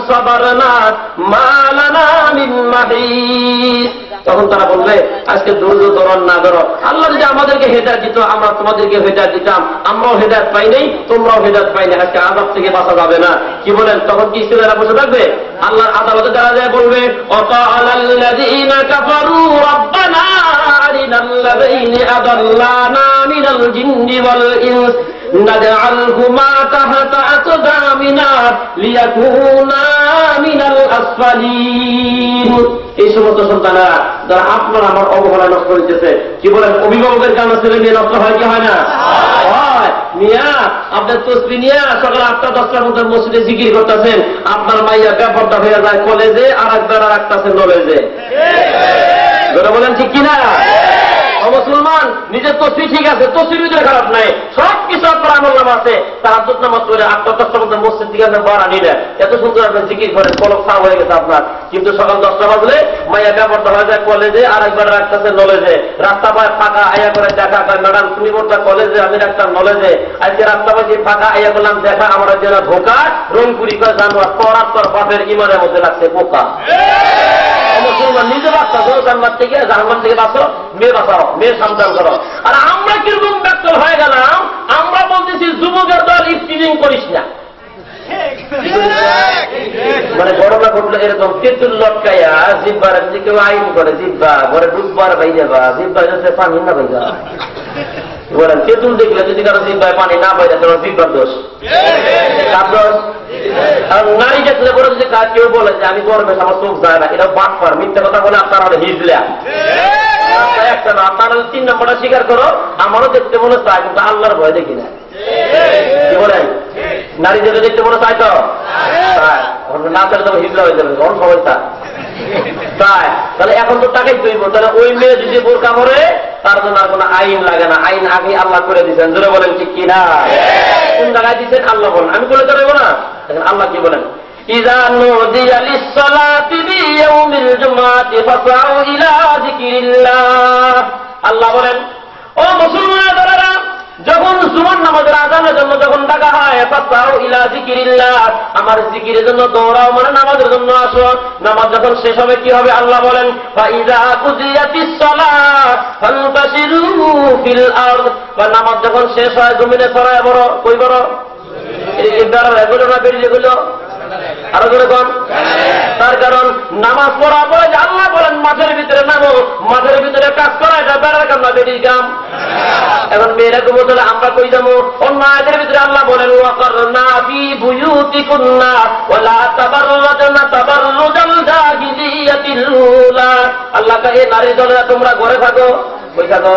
সাবারনা মা লানা মিন মাহিস। তখন তারা বলবে আজকে ধৈর্য ধরো না ধরো, আল্লাহ যদি আমাদেরকে হেদায়েত দিত আমরা তোমাদেরকে হেদায়েত দিতাম, আমরাও হেদায়েত পাই নাই তোমরাও হেদায়েত পাই না, আজকে আযাব থেকে বাঁচা যাবে না। কি বলেন? তখন কি ইসরায়েলরা বসে থাকবে? আল্লাহর আদালতে যারা যায় বলবে ওয়াকালাল্লাযীনা কাফারু রাব্বানা আরিনাল্লাযীনা আদাল্লানা মিনাল জিন্নি ওয়াল ইনস নাজআলহুমা তাহতা আকদামিনা লিয়াকুনা মিনাল আসফালিন। এই সমস্ত সন্তানেরা যারা আপনার আমার অবহেলা নষ্ট হইতেছে, কি বলেন? অভিভাবকের কারণে ছেলে মেয়ে নষ্ট হয় কি হয় না? হয়। মিয়া আপনার তসবি নিয়ে সকাল 8টা-10টার মধ্যে মসজিদে জিকির করতেছেন, আপনার মাইয়া ব্যাপারটা হয়ে যায় কলেজে, আর একবার রাখতেছেন নলেজে। যেটা বলেন ঠিক কিনা? মুসলমান নিজের তসবি ঠিক আছে, তসবির ভিতরে খারাপ নাই, সবকিছু আপনার আমল নাম আছে, তার আব্দুল নামাজ করে 8টা-10টার মধ্যে মসজিদ থেকে আপনার বাড়া নিলেন, এত সুন্দর আপনি জিকির করেন, কলম সাফ হয়ে গেছে আপনার। কিন্তু সকাল 10টা বাজলে মাইয়া ব্যাপারটা হয়ে যায় কলেজে, আর একবার রাখতেছে নলেজে। রাস্তা পায় ফাঁকা আয়া করে দেখা কয় ম্যাডাম তুমি বলতা কলেজে, আমি রাখতাম নলেজে। আজকে রাস্তা পাশে ফাঁকা আয়া করলাম দেখা, আমার যারা ধোকা রংপুরি করে জানোয়ার পরাত তোর বাপের ইমানের মধ্যে লাগছে বোকা। মুসলমান নিজে বাঁচা জান্নাত থেকে জাহান্নাম থেকে বাঁচো, মেয়ে বাঁচাও, মেয়ে সন্তান করো। আর আমরা কিরকম ব্যাকল হয়ে গেলাম, আমরা বলতেছি যুবকের দল ইফতিজিং করিস না। মানে ঘটনা ঘটলো এরকম, তেঁতুল লটকাইয়া জিব্বার যদি কেউ আইন করে জিব্বা ঘরে ডুববার বাইরে বা জিব্বা যাচ্ছে পানি না বাইরা বলেন, তেঁতুল দেখলে যদি কারো জিব্বায় পানি না বাইরে তোমার জিব্বার দোষ, কার দোষ? আর নারী দেখলে বলে যদি কেউ বলে যে আমি গরমে আমার চোখ যায় না, এটা বাটপার মিথ্যা কথা বলে আপনার হিজলা একটা না। আপনার 3 নম্বরটা স্বীকার করো, আমারও দেখতে মনে চায় কিন্তু আল্লাহর ভয় দেখি না। কি বলেন? নারী যেটা দেখতে মনে চায় তো না চাইলে তবে হিজলা হয়ে যাবে, তখন সবাই চায়। তাহলে এখন তো তাকেই তৈব, তাহলে ওই মেয়ে যদি বোরকা পরে তার জন্য আর কোনো আইন লাগে না, আইন আগে আল্লাহ করে দিচ্ছেন। জোরে বলেন ঠিক কিনা? কোন জায়গায় দিচ্ছেন? আল্লাহ বলেন, আমি বলে দেবো না। দেখেন আল্লাহ কি বলেন, ইযা নুদিয়া লিস-সালাতি বিয়াউমিল জুমআতি ফাসআউ ইলা যিকরিল্লাহ। আল্লাহ বলেন ও মুসলমানেরা, যখন জুমার নামাজের আযানের জন্য যখন ডাকা হয় ফাসআউ ইলা যিকরিল্লাহ, আমার জিকিরের জন্য দৌড়াও, মানে নামাজের জন্য আসো। নামাজ যখন শেষ হবে কি হবে? আল্লাহ বলেন ফাইযা কুদিয়াতিস সালাত ফান্তাশিরু ফিল আরদ। নামাজ যখন শেষ হয় জমিনে ছড়ায় বড়, কই বড়? এই দ্বারা এগুলো না বেরিয়ে গেল আরো করে কম। তার কারণ নামাজ পড়া পরে আল্লাহ বলেন মাঠের ভিতরে নামো, মাঠের ভিতরে কাজ করা এটা বেড়ার কাম না বেরিয়ে কাম। এখন মেয়েরা কবো তাহলে আমরা কই যাবো? অন্য আয়াতের ভিতরে আল্লাহ বলেন ওয়াকারনা ফি বুয়ুতিকুন্না ওয়ালা তাবাররাজনা তাবাররুজাল জাহিলিয়াতিল উলা। আল্লাহ কয় নারী দলেরা তোমরা ঘরে থাকো। কই থাকো?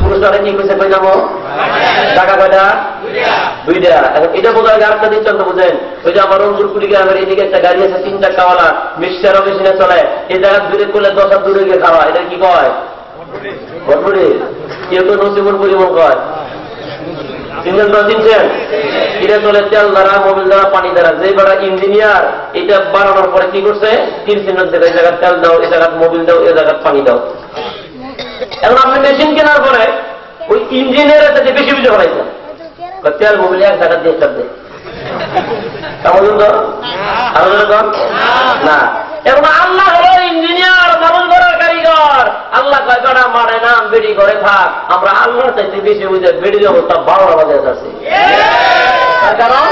পুরুষরা কি কইছে কই যাবো? টাকা কয়টা? 2টা। এখন এটা বোঝা যায় আরেকটা দৃষ্টান্ত বুঝেন, ওই যে আমার রঞ্জুরপুরি গ্রামের এদিকে একটা গাড়ি আছে 3 চাকাওয়ালা, মিক্সচার মেশিনে চলে, এই জায়গা দূরে করলে 10 হাত দূরে গিয়ে খাওয়া, এটা কি কয়? ভটভটি। কেউ তো নসিবুল পরিমল কয়। চিনছেন তো? চিনছেন? এটা চলে তেল দ্বারা, মোবিল দ্বারা, পানি দ্বারা। যে বেড়া ইঞ্জিনিয়ার এটা বানানোর পরে কি করছে? 3 চিহ্ন দেবে, এই জায়গায় তেল দাও, এই জায়গায় মোবিল দাও, এই জায়গায় পানি দাও। এখন আপনি মেশিন কেনার পরে ওই ইঞ্জিনিয়ারের সাথে বেশি বেশি বানাইছেন, তেল মোবিল 1 টাকা দিয়ে দেয় কেমন তো? আরো না। এখন আল্লাহ হলো ইঞ্জিনিয়ার, মানুষ ঘরের কারিগর। আল্লাহ কয় বেড়া মানে না বেড়ি ঘরে থাক, আমরা আল্লাহর চাইতে বেশি বুঝে বেড়ির অবস্থা 12 বাজে যাচ্ছে। তার কারণ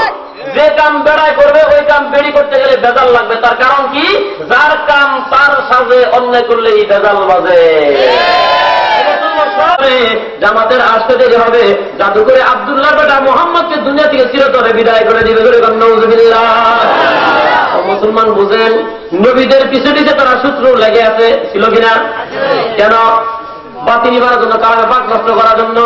যে কাম বেড়ায় করবে ওই কাম বেড়ি করতে গেলে বেজাল লাগবে। তার কারণ কি? যার কাম তার সাজে, অন্যায় করলেই বেজাল বাজে। জামাতের আসতে দেরি হবে, জাদু করে আব্দুল্লাহ বেটা মোহাম্মদকে দুনিয়া থেকে চিরতরে বিদায় করে দিবে। মুসলমান বুঝেন, নবীদের পিছু পিছে তারা সূত্র লেগে আছে, ছিল কিনা? কেন? বাতি নিবারের জন্য, কারণে পাক নষ্ট করার জন্য।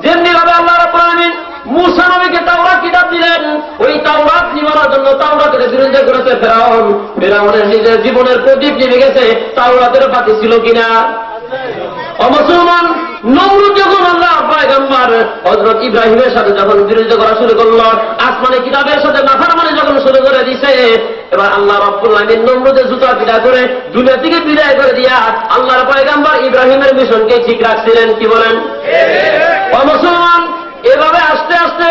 যেমনি ভাবে আল্লাহ রাব্বুল আলামিন মূসা নবীকে তাওরাত কিতাব দিলেন, ওই তাওরাত নিবারের জন্য তাওরাতের বিরুদ্ধে করেছে ফেরাউন। ফেরাউনের নিজের জীবনের প্রদীপ নিভে গেছে, তাওরাতের বাতি ছিল কিনা? মুসলমান নমরুদ যখন আল্লাহ পয়গম্বর হযরত ইব্রাহিমের সাথে যখন বিরোধিতা করা শুরু করলো, আসমানে কিতাবের সাথে নাফরমানি যখন শুরু করে দিছে, এবার আল্লাহ রাব্বুল আলামিন নমরুদের জুতা পিটা করে দুনিয়া থেকে বিদায় করে দিয়া আল্লাহর পয়গম্বর ইব্রাহিমের মিশনকে ঠিক রাখছিলেন। কি বলেন? মুসলমান এভাবে আস্তে আস্তে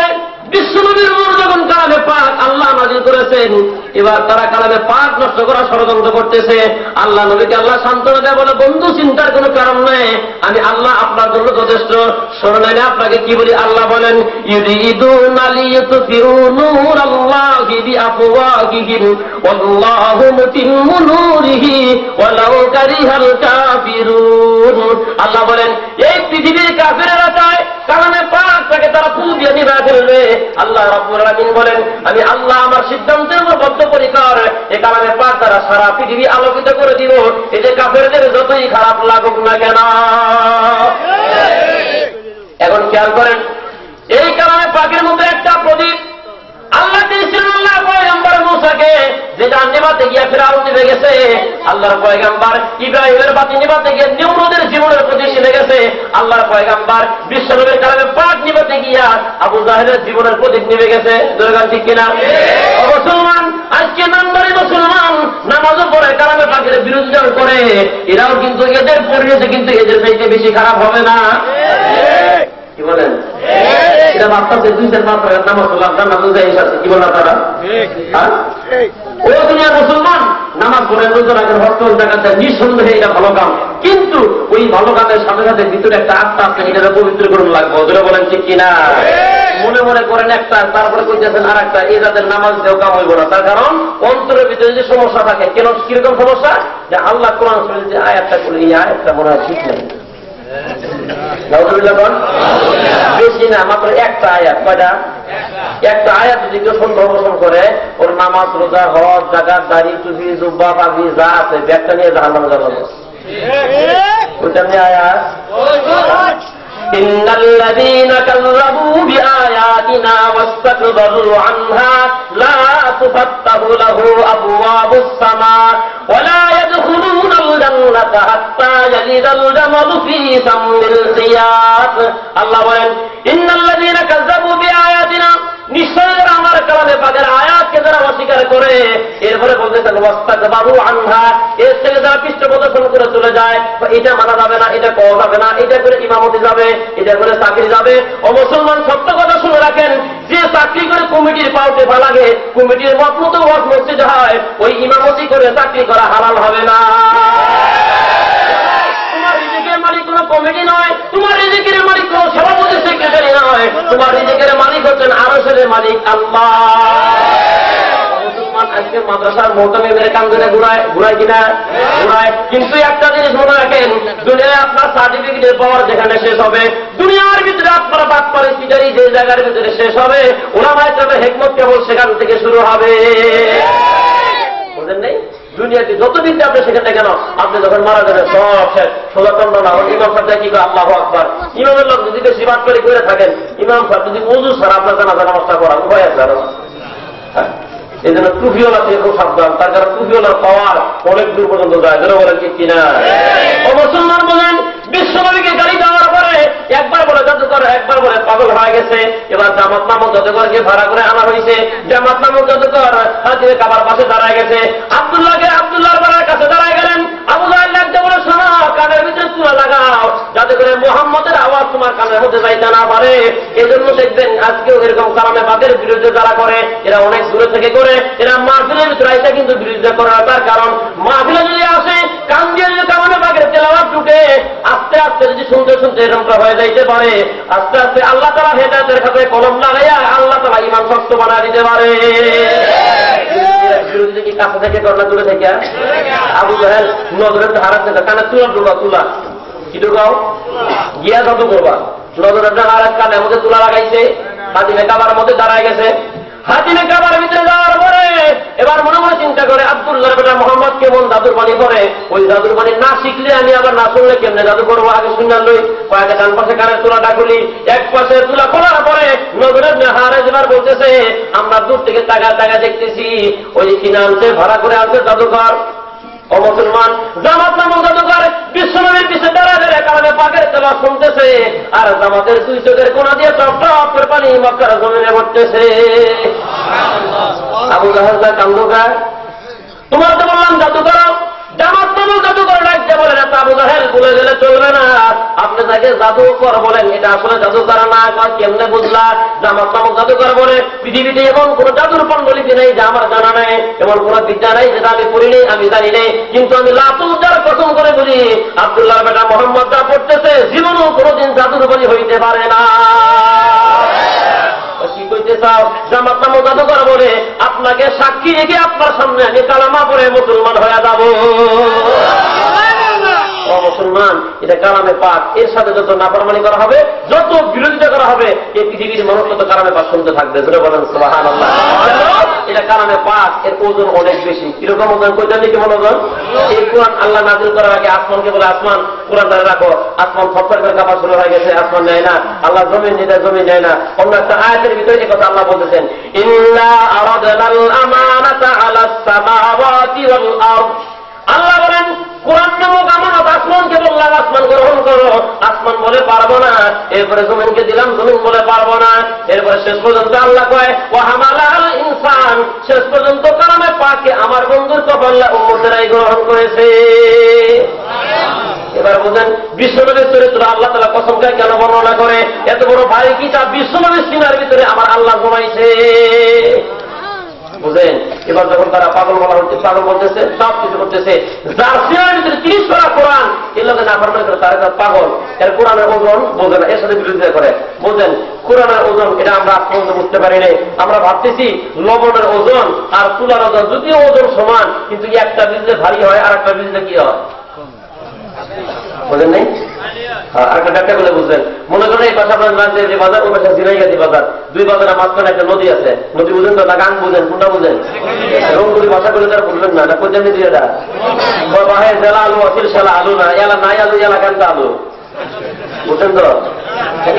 বিশ্বনবীর উপর যখন কালামে পাক আল্লাহ নাযিল করেছেন, এবার তারা কালামে পাক নষ্ট করার ষড়যন্ত্র করতেছে। আল্লাহ নবীকে আল্লাহ সান্ত্বনা দেয়, বলে বন্ধু চিন্তার কোনো কারণ নেই, আমি আল্লাহ আপনার জন্য যথেষ্ট। শোনেন আপনাকে কি বলি, আল্লাহ বলেন ইউরিদুনা লিইউতফিউ নূরাল্লাহি বিআফওয়াহিহিম ওয়াল্লাহু মুতিম্মু নূরিহি ওয়ালাউ কারিহাল কাফিরুন। আল্লাহ বলেন এই পৃথিবীর কাফিরেরা চায় কালামে পাক তাকে তারা ফু দিয়ে নিভা ফেলবে। আল্লাহ রাব্বুল আলামিন বলেন আমি আল্লাহ আমার সিদ্ধান্তের উপর বদ্ধপরিকর, এই কালামে পাক তারা সারা পৃথিবী আলোকিত করে দিব, এই যে কাফেরদের যতই খারাপ লাগুক না কেন। এখন খেয়াল করেন, এই কালামে পাকের মধ্যে একটা প্রদীপ আল্লাহ দিয়েছিলেন আল্লাহ পয়গম্বর মূসাকে, যেটা নিভাতে গিয়ে ফিরআউন নিভে গেছে। আল্লাহর পয়গম্বর ইব্রাহিমের বাতি নিভাতে গিয়ে নমরুদের জীবনের প্রতি নিভে গেছে। আল্লাহর পয়গম্বর বিশ্বনবীর কালামে পাক নিভাতে গিয়া আবু জাহেলের জীবনের প্রতীক নিভে গেছে। দুর্গান ঠিক কিনা? মুসলমান আজকে নামদারি মুসলমান নামাজও পড়ে কালামে পাকের বিরোধিতা করে, এরাও কিন্তু এদের পরিণতি কিন্তু এদের চাইতে বেশি খারাপ হবে না। কি বলেন? এটা বাচ্চাদের 2-5 টাকার নামাজ পড়লাম জান্নাত যাই আছে, কি বলেন আপনারা? ও দুনিয়ার মুসলমান নামাজ পড়ে রোজা রাখেন, হজ জাকাত দেন, নিঃসন্দেহে এটা ভালো কাম, কিন্তু ওই ভালো কামের সাথে সাথে ভিতরে একটা আত্মা আছে, এটা পবিত্র করুন লাগবে। ওদের বলেন ঠিক কিনা? মনে মনে করেন একটা, তারপরে কইতেছেন আর একটা, এই যাদের নামাজ দেও কাম হইব না। তার কারণ অন্তরের ভিতরে যে সমস্যা থাকে। কেন কিরকম সমস্যা? যে আল্লাহ কোরআন শরীফে যে আয়াতটা করে, এই আয়াতটা মনে হয় ঠিক নেই, বেশি না, মাত্র একটা আয়াত। কয়টা? একটা আয়াত যদি কেউ সন্দেহ পোষণ করে, ওর নামাজ রোজা হজ জাকাত দাড়ি টুপি জুব্বা পাগড়ি যা আছে ব্যাগটা নিয়ে জাহান্নামে যাবে। ওইটা নিয়ে আয়াত ইন্নাল্লাযীনা কাযযাবু বিআয়াতিনা ওয়াস্তাকবারু আনহা লা তুফাত্তাহু লাহু আবওয়াবুস সামা ওয়া লা ইয়াদখুলুনাল জান্নাতা হাত্তা ইয়ালিদাল জামালু ফী সামিল খিয়াত। আল্লাহ বলেন ইন্নাল্লাযীনা কাযযাবু বিআয়াতিনা, নিশ্চয় আমার কালামে পাকের আয়াতকে যারা অস্বীকার করে, এরপরে বলতেছেন ওয়াস্তাকবারু আনহা, এর থেকে যারা পৃষ্ঠপ্রদর্শন করে চলে যায়, এটা মানা যাবে না, এটা কওয়া যাবে না, এটা করে ইমামতি যাবে, এটা করে চাকরি যাবে। ও মুসলমান সত্য কথা শুনে রাখেন, যে চাকরি করে কমিটির পাউতে লাগে, কমিটির মত মতো ওয়াজ মসজিদ হয়, ওই ইমামতি করে চাকরি করা হালাল হবে না। তোমার রিজিকের মালিক কোন কমিটি নয়, তোমার রিজিকের মালিক কোন সভাপতি সেক্রেটারি নয়, তোমার রিজিকের মালিক হচ্ছেন আরশের মালিক আল্লাহ। আজকে মাদ্রাসার মোহতামে মেরে কান ধরে ঘুরায় কিনা? ঘুরায়। কিন্তু একটা জিনিস মনে রাখেন, দুনিয়ায় আপনার সার্টিফিকেটের পাওয়ার যেখানে শেষ হবে, দুনিয়ার ভিতরে আপনার বাদ পরে সিটারি যে জায়গার ভিতরে শেষ হবে, ওলামায়ে কেরামের হিকমত কেবল সেখান থেকে শুরু হবে। বুঝলেন নেই? দুনিয়াতে যত বিদ্যা আপনি সেখানে কেন, আপনি যখন মারা যাবেন সব শেষ, সোজা কন্ড না হন। ইমাম সাহেব কি করে? আল্লাহু আকবার। ইমামের লোক যদি বেশি বাদ করে থাকেন, ইমাম সাহেব যদি ওযু ছাড়া আপনার জানাজা নামাজটা করা উপায় আছে আরো। এই জন্য টুপিওয়ালা থেকে খুব সাবধান, তার কারণ টুপিওয়ালার পাওয়ার অনেক দূর পর্যন্ত যায়। যেন বলেন ঠিক কিনা? ও মুসলমান বলেন, বিশ্বনবীকে গাড়ি দেওয়ার পরে একবার বলে জাদুকর, একবার বলে পাগল হয়ে গেছে। এবার জামাত নামক জাদুকরকে ভাড়া করে আনা হয়েছে। জামাত নামক জাদুকর হাজিরে কাবার পাশে দাঁড়ায় গেছে। আব্দুল্লাহর বাড়ির কাছে দাঁড়ায় গেলেন। আবু জাহেল লাগতে বলে, শোনো, কানের ভিতরে চূড়া লাগাও, যাতে করে মুহাম্মদের আওয়াজ তোমার কানের মধ্যে যাইতে না পারে। এই জন্য দেখবেন আজকেও এরকম কালামে পাকের বিরুদ্ধে যারা করে, এরা অনেক দূরে থেকে করে, এরা মাহফিলের ভিতরে আইসা কিন্তু বিরোধিতা করে। তার কারণ মাহফিলে যদি আসে, কান দিয়ে যদি কালামে পাকের তেলাওয়াত ঢুকে, আস্তে আস্তে যদি শুনতে শুনতে এরকমটা হয়ে যাইতে পারে, আস্তে আস্তে আল্লাহ তাআলা হেদায়েতের খাতায় কলম লাগাইয়া আল্লাহ তাআলা ঈমান শক্ত বানায় দিতে পারে। বিরোধী কি কাছে থেকে করলে দূরে থেকে? আবু জাহেল নজরের হারাচ্ছে, কানে তুলা কি ঢুকাও গিয়া যত করবা, নজরের হারাত কানের মধ্যে তুলা লাগাইছে, হাতিমে কাবার মধ্যে দাঁড়ায় গেছে। হাতিমে কাবার ভিতরে যাওয়ার পরে এবার মনে মনে চিন্তা করে, আব্দুল্লাহর বেটা মোহাম্মদ কেমন জাদুর বাণী করে, ওই জাদুর বাণী না শিখলে আমি আবার না শুনলে কেমনে জাদু করবো, আগে শুনলাম লই। কয়েকটা ডান পাশে কানের তুলাটা খুলি, এক পাশে তুলা খোলার পরে নজরের হারে যেবার বলতেছে, আমরা দূর থেকে টাকা দেখতেছি, ওই কিনে আনছে, ভাড়া করে আনছে জাদুঘর। ও মুসলমান, জামাত নামক জাদুঘর বিশ্বনবীর পিছে দাঁড়ায় কালামে পাকের তেলাওয়াত শুনতেছে, আর জামাতের দুই চোখের কোনা দিয়ে টপ টপ করে পানি মক্কার জমিনে পড়তেছে। আবু জাহেল কান্দুকা, তোমার তো বললাম জাদুঘর, জামাত নামক জাদুঘর ডাকতে বলেন এত আবু জাহেল বলে গেলে চলবে না। আপনি তাকে জাদুকর বলেন, এটা আসলে জাদুকর না। কেমনে বুঝলা? জামাত নামক জাদুকর বলে পৃথিবীতে এমন কোন জাদুর পান্ডুলিপি নেই যা আমার জানা নেই, এমন কোন বিদ্যা নেই যেটা আমি পড়ি নেই, আমি জানি নেই। কিন্তু আমি লাতুজার কসম করে বলি, আব্দুল্লাহর বেটা মোহাম্মদ যা পড়তেছে জীবনও কোনদিন জাদুর বলি হইতে পারে না। কি কইতে চাও? জামাত নামক জাদুকর বলে আপনাকে সাক্ষী রেখে আপনার সামনে আমি কালামা পড়ে মুসলমান হয়ে যাব। মুসলমান, এটা কালামে পাক, এর সাথে যত নাফরমানি করা হবে, যত বিরোধিতা করা হবে, এই পৃথিবীর মানুষ তত কালামে পাক শুনতে থাকবে। ধরে বলেন সুবহানাল্লাহ। এটা কালামে পাক, এর ওজন অনেক বেশি। কিরকম ওজন? কইতেন কেমন ওজন? এই কোরআন আল্লাহ নাযিল করার আগে আসমানকে বলে আসমান কোরআন ধরে রাখো, আসমান সফর করে কাপড় শুরু হয়ে গেছে, আসমান নেয় না। আল্লাহ জমিন নিতে, জমিন নেয় না। অন্য একটা আয়াতের ভিতরে এই কথা আল্লাহ বলতেছেন, ইন্না আরাদনাল আমানাতা আলাস সামাওয়াতি ওয়াল আরদ। আল্লাহ বলেন কোরআন নামক আমানত আসমানকে বললাম আসমান গ্রহণ করো, আসমান বলে পারবো না। এরপরে জমিনকে দিলাম, জমিন বলে পারবো না। এরপরে শেষ পর্যন্ত আল্লাহ কয় ওয়া হামালাল ইনসান, শেষ পর্যন্ত কালামে পাকে আমার বন্ধুর কপাল্লা উম্মতেরাই গ্রহণ করেছে। এবার বুঝেন বিশ্বনবীর চরিত্র আল্লাহ তাআলা কসম করে কেন বর্ণনা করে? এত বড় ভারী কিতাব বিশ্বনবীর সিনার ভিতরে আমার আল্লাহ ঘুমাইছে। বুঝেন? এবার যখন তারা পাগল বলা হচ্ছে, পাগল বলতেছে, সব কিছু করতেছে, যার সিনার ভিতরে 30 পারা কোরআন, এর লোকে না পারবে তারা পাগল। এর কোরআনের ওজন বোঝে না, এর সাথে বিরোধিতা করে। বুঝেন? কোরআনের ওজন এটা আমরা আজ পর্যন্ত বুঝতে পারি নাই। আমরা ভাবতেছি লবণের ওজন আর তুলার ওজন যদিও ওজন সমান, কিন্তু একটা বিজলে ভারী হয় আর একটা বিজলে কি হয়? বোঝেন নাই? একটা ব্যাখ্যা করে বুঝলেন। মনে করেন এই পাশে আপনার বাজার, ওই পাশে জিরাইগাতি বাজার, দুই বাজারের মাঝখানে একটা নদী আছে। নদী বুঝেন তো? না গান বুঝেন? কোনটা বুঝেন? রংপুরি ভাষা করে তারা বুঝবেন না। কোথায় নদী এটা? বাহে জেলা আলু অসিল সেলা আলু না, এলা নাই আলু, এলা কেন আলু, বুঝছেন তো?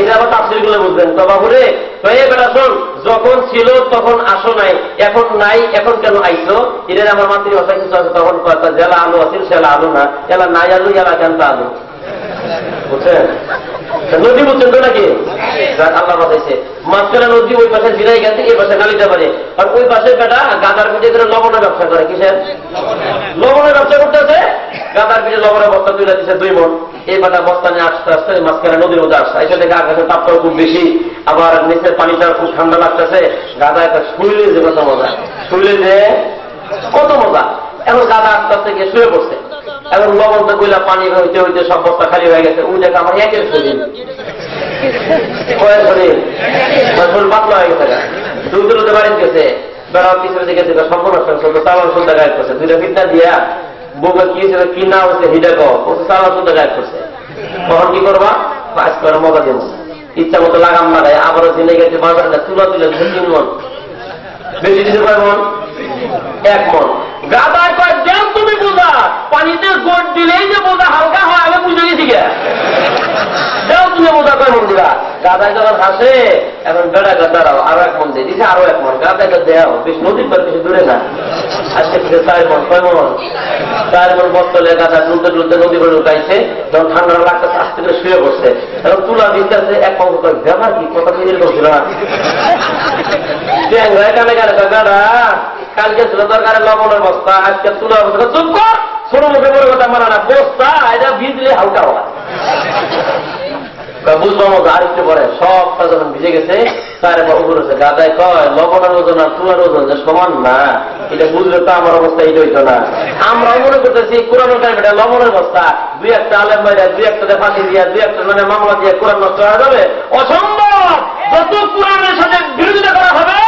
এটা আবার তাফসীর গুলো বুঝবেন তো বাবুরে। তো এই বেটা শোন, যখন ছিল তখন আসো নাই, এখন নাই, এখন কেন আইসো? এদের আমার মাতৃভাষা কিছু আছে, তখন জেলা আলু অসিল সেলা আলু না, এলা নাই আলু, এলা কেন আলু, বুঝছেন? নদী বুঝছেন তো নাকি? আল্লাহ বাতাইছে মাঝখানে নদী, ওই পাশে জিরাই গেছে, এই পাশে নালিতে পারে। আর ওই পাশে বেটা গাদার পিঠে করে লবণের ব্যবসা করে। কিসের? লবণের ব্যবসা করতেছে। গাদার পিঠে লবণের বস্তা তুলে দিচ্ছে 2 মণ। এই বেটা বস্তা নিয়ে আসতে আসতে মাঝখানে নদীর মধ্যে আসছে। এসে দেখে আকাশের তাপটাও খুব বেশি, আবার নিচের পানিটা খুব ঠান্ডা লাগতেছে। গাদা একটা শুইলে যে কত মজা, শুইলে যে কত মজা। এখন গাদা আস্তে আস্তে গিয়ে শুয়ে পড়ছে। এখন লবণ তো কইলা পানি হইতে হইতে সব বস্তা খালি হয়ে গেছে। ওই জায়গা আমার একের শরীর, কয়েক শরীর পাতলা হয়ে গেছে। দুধুলোতে বাড়িতে গেছে, বেড়াও পিছনে দিকে সম্পূর্ণ চালান শুনতে গায়েব করছে। 2টা ফিটনা দিয়া বউকে কি ছিল কি না হচ্ছে হিডা চালান শুনতে গায়েব করছে। তখন কি করবা? পাঁচ করে মজা দিব, ইচ্ছা মতো লাগাম লাগাই। আবারও জেনে গেছে বাজারে তুলা তুলে 3 মণ, বেশি দিতে পারব 1 মণ। গাদায় কয় দেন তুমি বোঝা, পানিতে গোট দিলেই যে বোঝা হালকা হয়, আমি বুঝে গেছি গে। দেও তুমি বোঝা কয় মন দিলা। গাদায় যখন হাসে, এখন বেড়া দাঁড়াও, আরো 1 মণ দিয়ে দিছে, আরো 1 মণ। গাদায় দেও বেশি নদীর পর বেশি দূরে না, আজকে 4 মণ। কয় মণ? 4 মণ বস্তলে গাদা তুলতে তুলতে নদী করে ঢুকাইছে। যখন ঠান্ডা লাগতেছে আস্তে করে শুয়ে পড়ছে। এখন তুলা দিতেছে, 1 মণ কয় ব্যাপার কি, কথা তো এরকম ছিল না। কানে কানে গাড়া কালকে ছিল দরকারে লবণের বস্তা, আজকে তুলা বস্তা। চুপ কর, ছোট মুখে বড় কথা মানা না। বস্তা এটা ভিজলে হালকা হয়, বুঝবো মতো। আর একটু পরে সবটা যখন ভিজে গেছে, তার উপর হচ্ছে। গাদায় কয় লবণের ওজন আর তুলার ওজন যে সমান না, এটা বুঝলে তো আমার অবস্থা এটা হইতো না। আমরাও মনে করতেছি কোরআন এটা লবণের বস্তা, 2-1টা আলেম বাইরা 2-1টা ফাঁসি দিয়া 2-1টা মানে মামলা দিয়ে কোরআন নষ্ট হয়ে যাবে। অসম্ভব। যত কোরআনের সাথে বিরোধিতা করা হবে,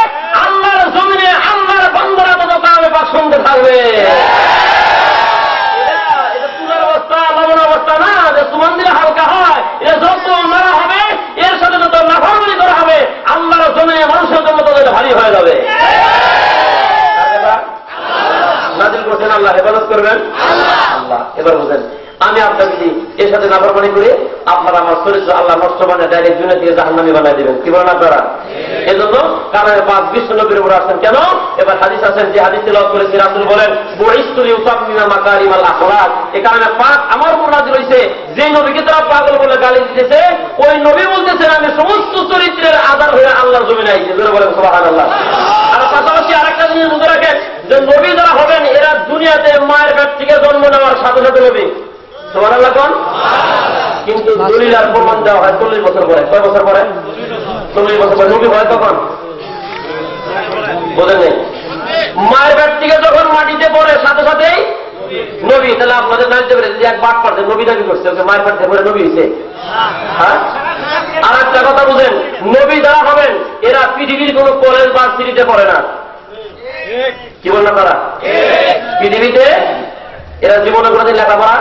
আল্লাহর জমিনে আল্লাহর বান্দারা তত কামে পাক শুনতে থাকবে। এটা তুলার অবস্থা, লবণ অবস্থা না যে সুমান দিলে হালকা হয়। এটা যত মারা হবে, এর সাথে যত নাফরমানি করা হবে, আল্লাহর জমিনে মানুষের জন্য তত ভারী হয়ে যাবে। নাজিল করছেন আল্লাহ, হেফাজত করবেন আল্লাহ। এবার বুঝেন, আমি আপনাকে এর সাথে নাফরমানি করে আপনারা আমার চরিত্র আল্লাহ নষ্ট বানায় ডাইরেক্ট দুনিয়া থেকে জাহান্নামী বানায় দিবেন। কি বলেন আপনারা? এজন্য কারণে 5 বিশ্ব নবীর উপর আসছেন কেন? এবার হাদিস আছেন, যে হাদিস তেলাওয়াত করেছি, রাসূল বলেন বুইসতু লিউতাম্মিমা মাকারিমাল আখলাক। এই কারণে পাক আমার উপর নাযিল হইছে। যে নবীকে তারা পাগল বলে গালি দিতেছে, ওই নবী বলতেছেন আমি সমস্ত চরিত্রের আধার হয়ে আল্লাহর জমিনে আইছি। জোরে বলেন সুবহানাল্লাহ। আর পাশাপাশি আরেকটা জিনিস মনে রাখেন, যে নবী যারা হবেন এরা দুনিয়াতে মায়ের পেট থেকে জন্ম নেওয়ার সাথে সাথে নবী। সুবহানাল্লাহ কোন? কিন্তু দলিল আর প্রমাণ দেওয়া হয় 40 বছর পরে। কয় বছর পরে? 40 বছর পরে। নবী হয় কখন? বোঝেন নেই? মায়ের পেট থেকে যখন মাটিতে পড়ে সাথে সাথেই নবী। তাহলে আপনাদের জানতে পেরেছে যে এক বাট পারছে নবী দাবি করছে, ওকে মায়ের পেট থেকে পড়ে নবী হয়েছে। হ্যাঁ, আর একটা কথা বুঝেন, নবী যারা হবেন এরা পৃথিবীর কোন কলেজ বা সিটিতে পড়ে না। কি বল না তারা? পৃথিবীতে এরা জীবনে কোনোদিন লেখাপড়া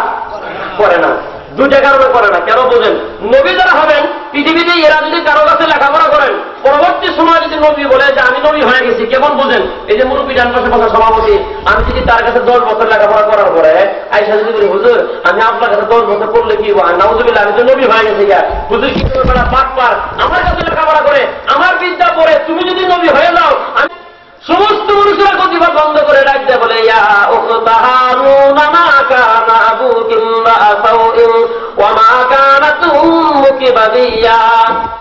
করে না। দুইটা কারণে করে না। কেন বোঝেন? নবী যারা হবেন পৃথিবীতে এরা যদি কারো কাছে লেখাপড়া করেন, পরবর্তী সময় যদি নবী বলে যে আমি নবী হয়ে গেছি, কেমন বোঝেন? এই যে মুরব্বী ডান পাশে বসা সভাপতি, আমি যদি তার কাছে 10 বছর লেখাপড়া করার পরে আইসা যদি বলি হুজুর আমি আপনার কাছে 10 বছর পড়লে কি নাউজুবিল্লাহ আমি তো নবী হয়ে গেছি গা, হুজুর কি করবে না পাঠ পার আমার কাছে লেখাপড়া করে আমার বিদ্যা পড়ে তুমি যদি নবী হয়ে যাও, আমি সমস্ত মানুষেরা প্রতিবাদ বন্ধ করে ডাকতে বলে ইয়া উখতা হারুনা মা কানা আবুকি ইমরাআতাউন ওয়া মা কানাত উম্মুকি বাগিয়া।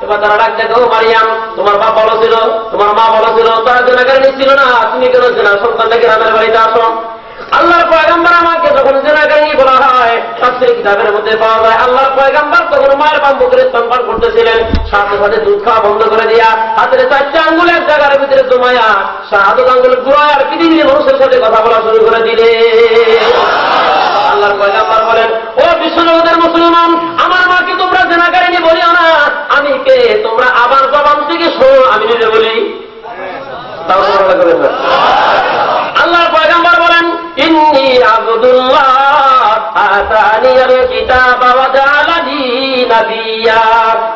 এবার তারা ডাকতে গো মারিয়াম, তোমার বাপ ভালো ছিল, তোমার মা ভালো ছিল, তারা জেনাকারী ছিল না, তুমি কেন জেনা সন্তানটাকে গ্রামের বাড়িতে আসো? আল্লাহর পয়গম্বর আমাকে যখন জেনাকারী বলা হয় তাফসীর কিতাবের মধ্যে পাওয়া যায় আল্লাহর পয়গম্বর তখন মায়ের বাম্বুকের স্তনপান করতেছিলেন, সাথে সাথে দুধ খাওয়া বন্ধ করে দিয়া হাতের 4টা আঙ্গুল এক জায়গার ভিতরে জমায়া শাহাদত আঙ্গুল ঘুরায় আর পৃথিবীর মানুষের সাথে কথা বলা শুরু করে দিলে। আল্লাহর পয়গম্বর বলেন ও বিশ্বজগতের মুসলমান, আমার মাকে তোমরা জেনাকারী বলিও না, আমি কে তোমরা আবার জবান থেকে শোনো, আমি নিজে বলি। তাও তোমরা করবেন না। আল্লাহর পয়গম্বর বলেন ইন্নী আবদুল্লাহ আতানিয়াল কিতাবা ওয়া জাআলানি নাবিয়্যা।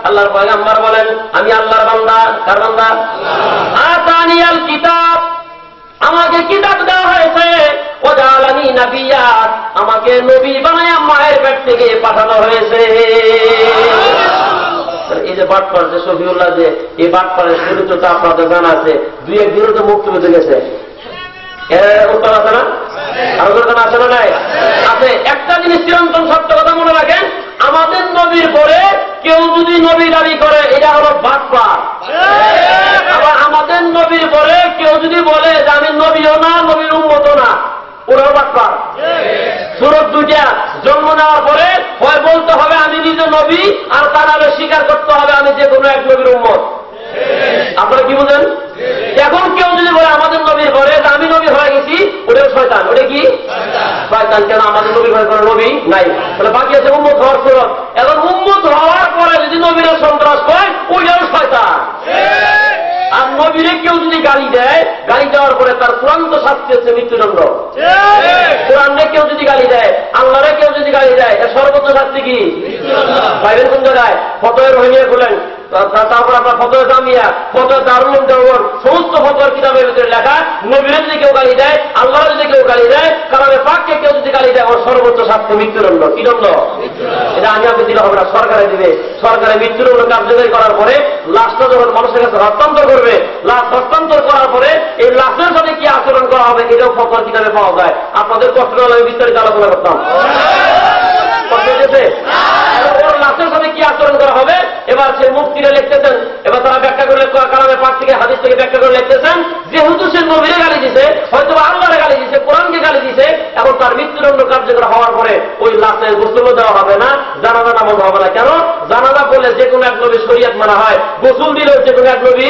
আল্লাহর পয়গম্বর বলেন আমি আল্লাহর বান্দা। কার বান্দা? আতানিয়াল কিতাব, আমাকে কিতাব দেওয়া হয়েছে, ওয়া জাআলানি নাবিয়্যা, আমাকে নবী বানায়া মায়ের পেট থেকে পাঠানো হয়েছে। এই যে বাটপার যে শফিউল্লাহ, যে এই বাটপারের চরিত্রটা আপনাদের জানা আছে, 2-1 দিনও তো মুক্তি পেতে গেছে। উত্তর আছে না? আরো দরকার আছে না? নাই আছে। একটা জিনিস চিরন্তন সত্য কথা মনে রাখেন, আমাদের নবীর পরে কেউ যদি নবী দাবি করে এটা হলো বাটপার। আবার আমাদের নবীর পরে কেউ যদি বলে যে আমি নবীও না নবীর উম্মতও না, ওরাও বাটপার। সুরত দুইটা, জন্ম নেওয়ার পরে হয় বলতে হবে আমি নিজে নবী, আর তার আগে স্বীকার করতে হবে আমি যে কোনো এক নবীর উম্মত। আপনারা কি বুঝেন? এখন কেউ যদি বলে আমাদের নবীর পরে আমি নবী হয়ে গেছি, ওটাও শয়তান। ওটা কি? শয়তান। কেন? আমাদের নবীর পরে কোনো নবী নাই, তাহলে বাকি আছে উম্মত হওয়ার সুরত। এখন উম্মত হওয়ার পরে যদি নবীর সন্ত্রাস হয় ওইটাও শয়তান। আর নবীরে কেউ যদি গালি দেয়, গালি দেওয়ার পরে তার চূড়ান্ত শাস্তি হচ্ছে মৃত্যুদণ্ড। কোরআনে কেউ যদি গালি দেয়, আল্লাহরে কেউ যদি গালি দেয়, এর সর্বোচ্চ শাস্তি কি? পাইবেন কোন জায়গায়? ফতোয়া রহিমিয়া খুলেন, তারপর আপনার ফতোয়া জামিয়া, ফতোয়া দারুল দেওয়ার, সমস্ত ফতোয়ার কিতাবের ভিতরে লেখা নবীরে যদি কেউ গালি দেয়, আল্লাহরে যদি কেউ গালি দেয়, কালামে পাককে কেউ যদি গালি দেয়, ওর সর্বোচ্চ শাস্তি মৃত্যুদণ্ড। কি দণ্ড? এটা আমি আপনি দিলে হবে না, সরকারে দিবে। সরকারে মৃত্যুদণ্ড কার্যকরী করার পরে লাশটা যখন মানুষের কাছে হস্তান্তর করবে, লাশ হস্তান্তর করার পরে এই লাশের সাথে কি আচরণ করা হবে এটাও ফতোয়ার কিতাবে পাওয়া যায়। আপনাদের কষ্ট হলে আমি বিস্তারিত আলোচনা করতাম। লাশের সাথে কি আচরণ করা হবে এবার সে মুফতিরা লিখতেছেন, এবার তারা ব্যাখ্যা করে কালামে পাক থেকে হাদিস থেকে ব্যাখ্যা করে লিখতেছেন, যেহেতু সে নবীরে গালি দিছে, হয়তো আল্লাহরে গালি দিছে, কোরআনকে গালি দিছে, এখন তার মৃত্যুদণ্ড কার্যকর হওয়ার পরে ওই লাশের গোসল দেওয়া হবে না, জানাজা নামাজ হবে না। কেন? জানাজা করলে যে কোনো এক নবীর শরীয়ত মানা হয়, গোসল দিলেও যে কোনো এক নবী,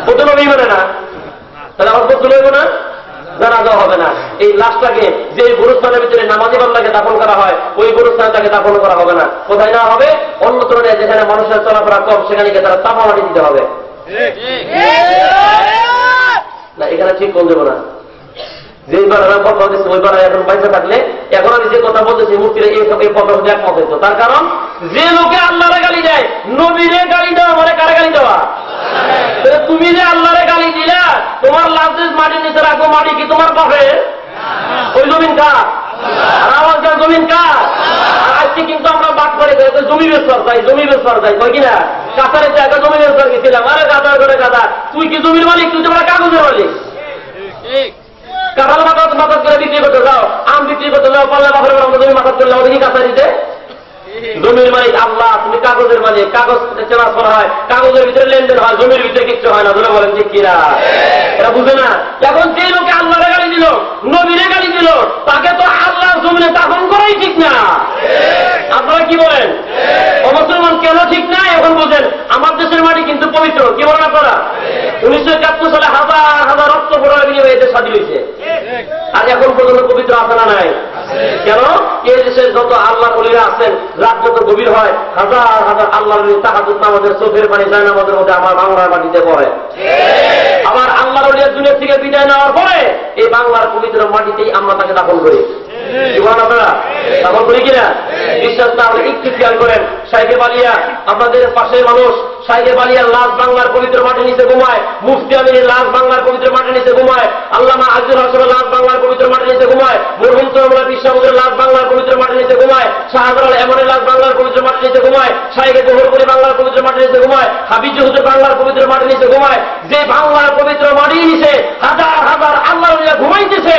কত নবী মানে না, তাহলে আবার গোসল হইব না, জানাজা হবে না। এই লাশটাকে যে গুরুস্থানের ভিতরে নামাজি বান্দাকে দাফন করা হয়, ওই গুরুস্থানে তাকে দাফন করা হবে না। কোথায় না হবে? অন্যত্র যেখানে মানুষের চলাফেরা কম, সেখানে তারা চাপা মাটি দিতে হবে। না, এখানে ঠিক কোন দেবো না। যেইবার কথা হচ্ছে ওইবার এখন পয়সা থাকলে এখন আমি যে কথা বলতেছি মুক্তির এই কথা হচ্ছে একমত হইতো। তার কারণ যে লোকে আল্লাহরে গালি দেয়, নবীরে গালি দেওয়া মানে কারে গালি দেওয়া? তুমি যে আল্লাহরে গালি দিলা, তোমার লাশের মাটি নিচে রাখো, মাটি কি তোমার বাপে? ওই জমিন কার? আর আমার জমিন কার? আর আজকে কিন্তু আমরা বাদ করে জমি বেচবার চাই, জমি বেচবার চাই, কই কিনা? কাতারে জায়গা জমি বেচবার গেছিলাম, আরে গাদার করে গাদা, তুই কি জমির মালিক? তুই তোমার কাগজের মালিক। কাঁঠাল মাথাত করে বিক্রি করতে যাও, আম বিক্রি করতে যাও, পাল্লা বাপের জমি মাথাত করলে আমাদের কি কাতারিতে? জমির মালিক আল্লাহ, তুমি কাগজের মালিক। কাগজ ট্রান্সফার হয়, কাগজের ভিতরে লেনদেন হয়, জমির ভিতরে কিচ্ছু হয় না। ধরে বলেন ঠিক কিনা? এরা বুঝে না। এখন যে লোকে আল্লাহরে গালি দিল, নবীরে গালি দিল, তাকে তো আল্লাহ জমিনে দাফন করা আমরাই ঠিক না। আপনারা কি বলেন? অমুসলমান কেন ঠিক না এখন বোঝেন। আমার দেশের মাটি কিন্তু পবিত্র। কি বলেন আপনারা? 1971 সালে হাজার হাজার রক্ত ফোটার বিনিময়ে দেশ স্বাধীন হয়েছে। আর এখন পর্যন্ত পবিত্র আছে না নাই? কেন? এই দেশে যত আল্লাহ ওলিরা আছেন, রাত যত গভীর হয়, হাজার হাজার আল্লাহর তাহাজ্জুদ নামাজের চোখের পানি যায় নামাজের মধ্যে আমার বাংলার মাটিতে পড়ে। আবার আল্লাহর ওলিয়া দুনিয়া থেকে বিদায় নেওয়ার পরে এই বাংলার পবিত্র মাটিতেই আমরা তাকে দাফন করি। কি বলেন আপনারা? দাফন করি কিনা? বিশ্বাস না হলে একটু খেয়াল করেন। সাইকে বালিয়া আপনাদের পাশের মানুষ, সাইকে বালিয়ার লাশ বাংলার পবিত্র মাটির নিচে ঘুমায়, মুফতি আমিনের লাশ বাংলার পবিত্র মাটির নিচে ঘুমায়, আল্লামা আজুল হাসানের লাশ বাংলার পবিত্র মাটির নিচে ঘুমায়, মরহুম তরমুলা বিশ্বামুদের লাশ বাংলার পবিত্র মাটির নিচে ঘুমায়, শাহজালাল এমনের লাশ বাংলার পবিত্র মাটির নিচে ঘুমায়, সাইকে জোহরপুরি বাংলার পবিত্র মাটির নিচে ঘুমায়, হাবিজ হুজুর বাংলার পবিত্র মাটির নিচে ঘুমায়। যে বাংলার পবিত্র মাটির নিচে হাজার হাজার আল্লাহ ঘুমাইতেছে,